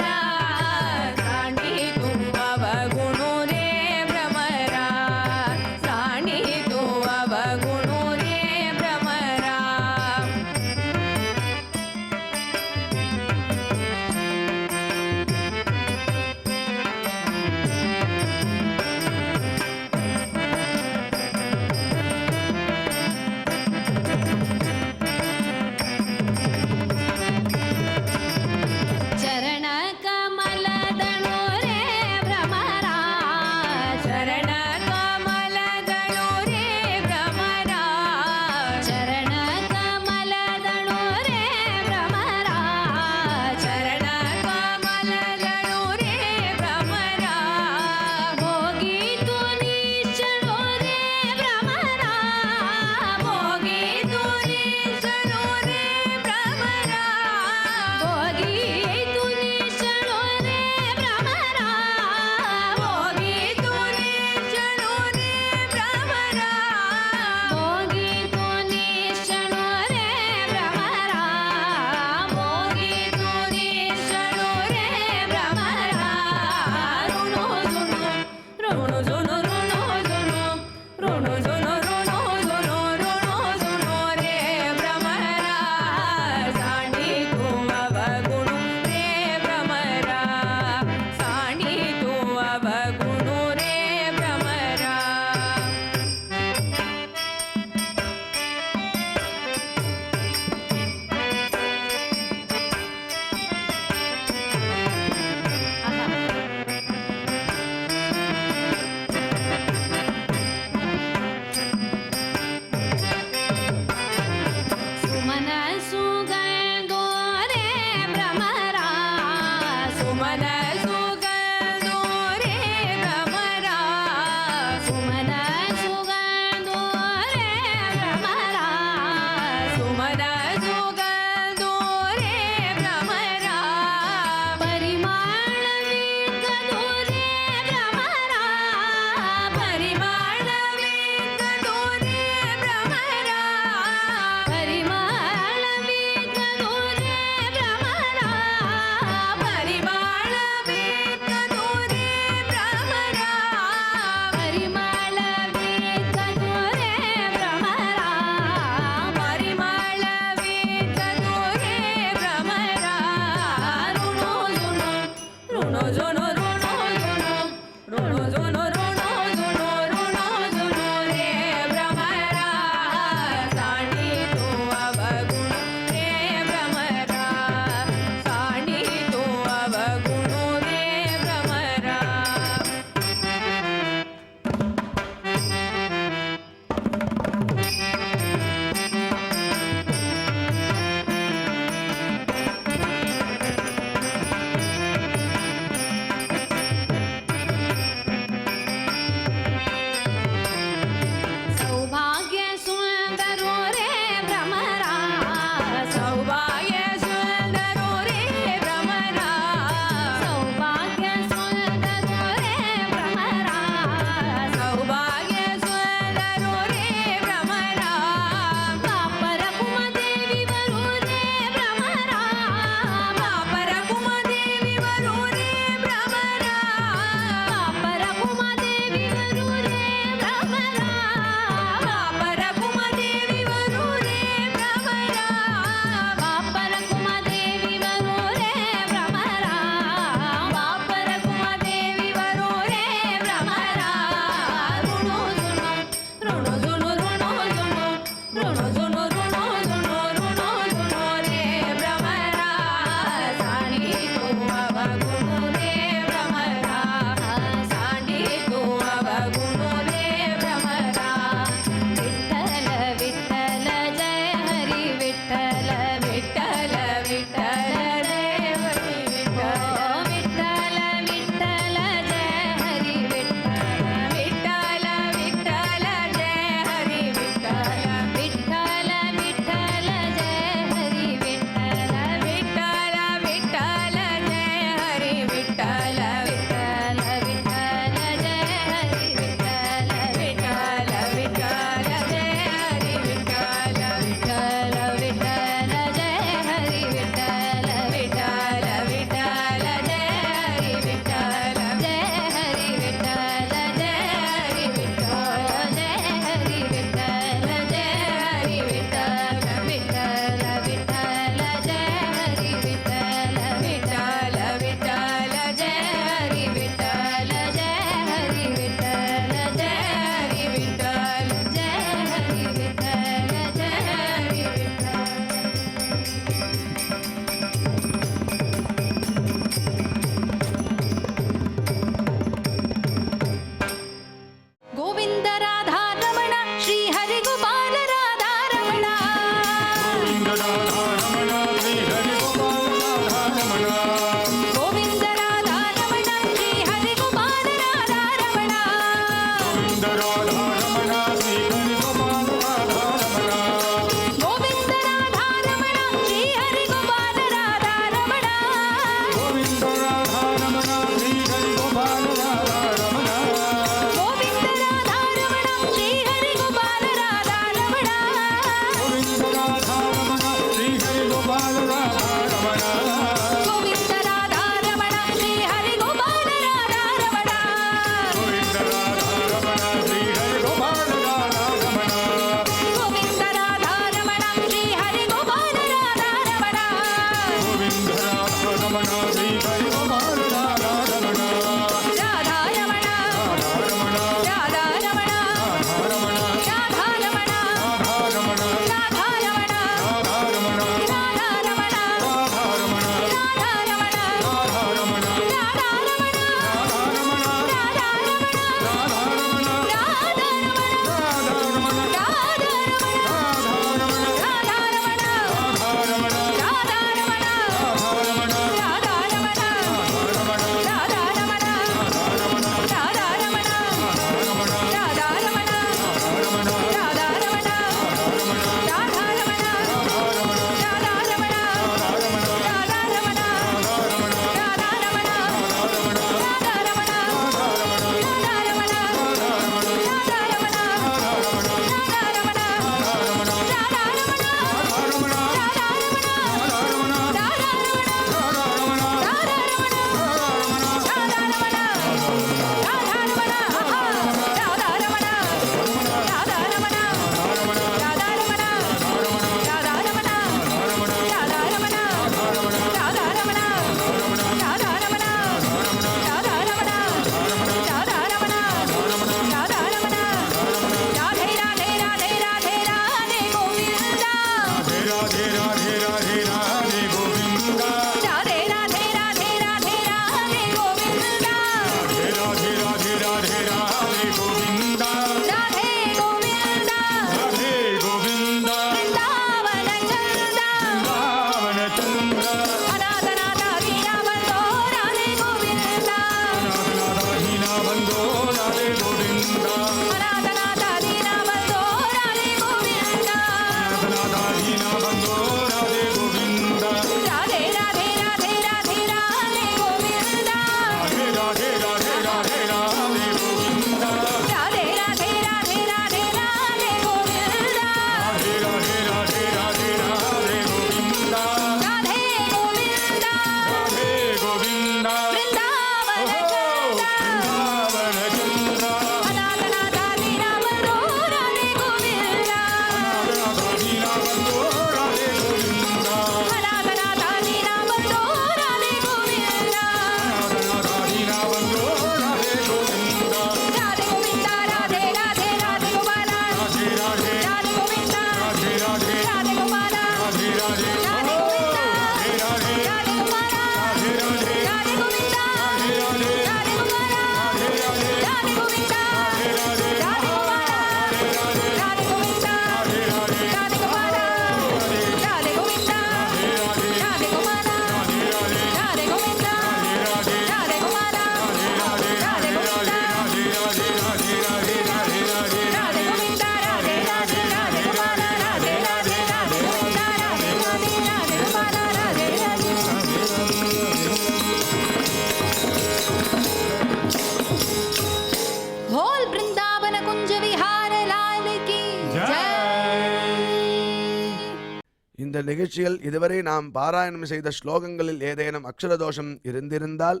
இந்த நிகழ்ச்சியில் இதுவரை நாம் பாராயணம் செய்த ஸ்லோகங்களில் ஏதேனும் அக்ஷரதோஷம் இருந்திருந்தால்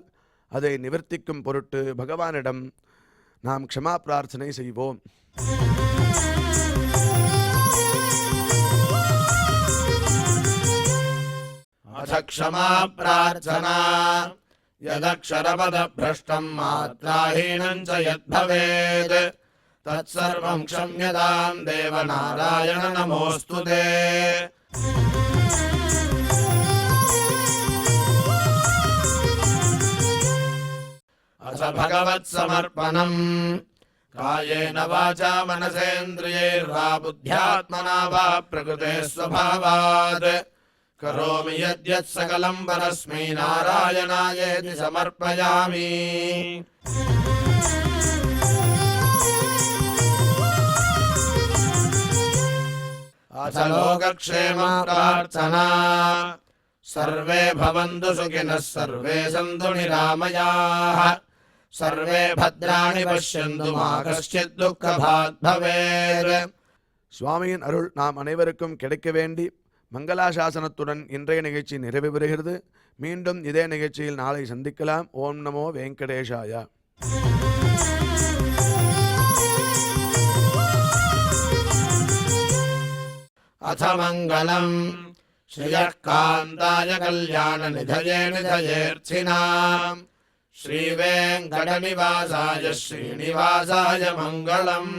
அதை நிவர்த்திக்கும் பொருட்டு பகவானிடம் நாம் க்ஷமா பிரார்த்தனை செய்வோம். अथ क्षमा प्रार्थना यदक्षरपदभ्रष्टम् मात्राहीनम् च यद्भवेत् तत्सर्वम् क्षम्यताम् देवनारायण नमोऽस्तु ते. अथ भगवत्समर्पणम् कायेन वाचा मनसेन्द्रियैर्वा बुद्ध्यात्मना वा प्रकृते स्वभावात् करोमि यद्यत् सकलं परस्मै नारायणायेति समर्पयामि. अथ लोकक्षेम प्रार्थना सर्वे भवन्तु सुखिनः सर्वे सन्तु निरामयाः सर्वे भद्राणि पश्यन्तु मा कश्चित् दुःखभाग् भवेत्. சுவாமியின் அருள் நாம் அனைவருக்கும் கிடைக்க வேண்டி மங்களாசாசனத்துடன் இன்றைய நிகழ்ச்சி நிறைவு பெறுகிறது. மீண்டும் இதே நிகழ்ச்சியில் நாளை சந்திக்கலாம். ஓம் நமோ வெங்கடேஷாய. अथ मङ्गलम् श्रियः कान्ताय कल्याणनिधये निधयेऽर्थिनाम् श्रीवेङ्कटनिवासाय श्रीनिवासाय मङ्गलम्.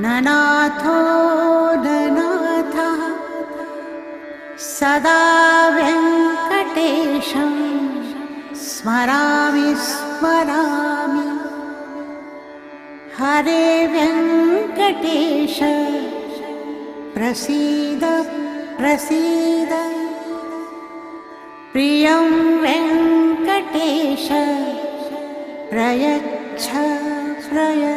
ननाथो ननाथः सदा वेङ्कटेशं स्मरामि स्मरामि. हरे वेङ्कटेश प्रसीद प्रसीद. प्रियं वेङ्कटेश प्रयच्छ प्रयच्छ.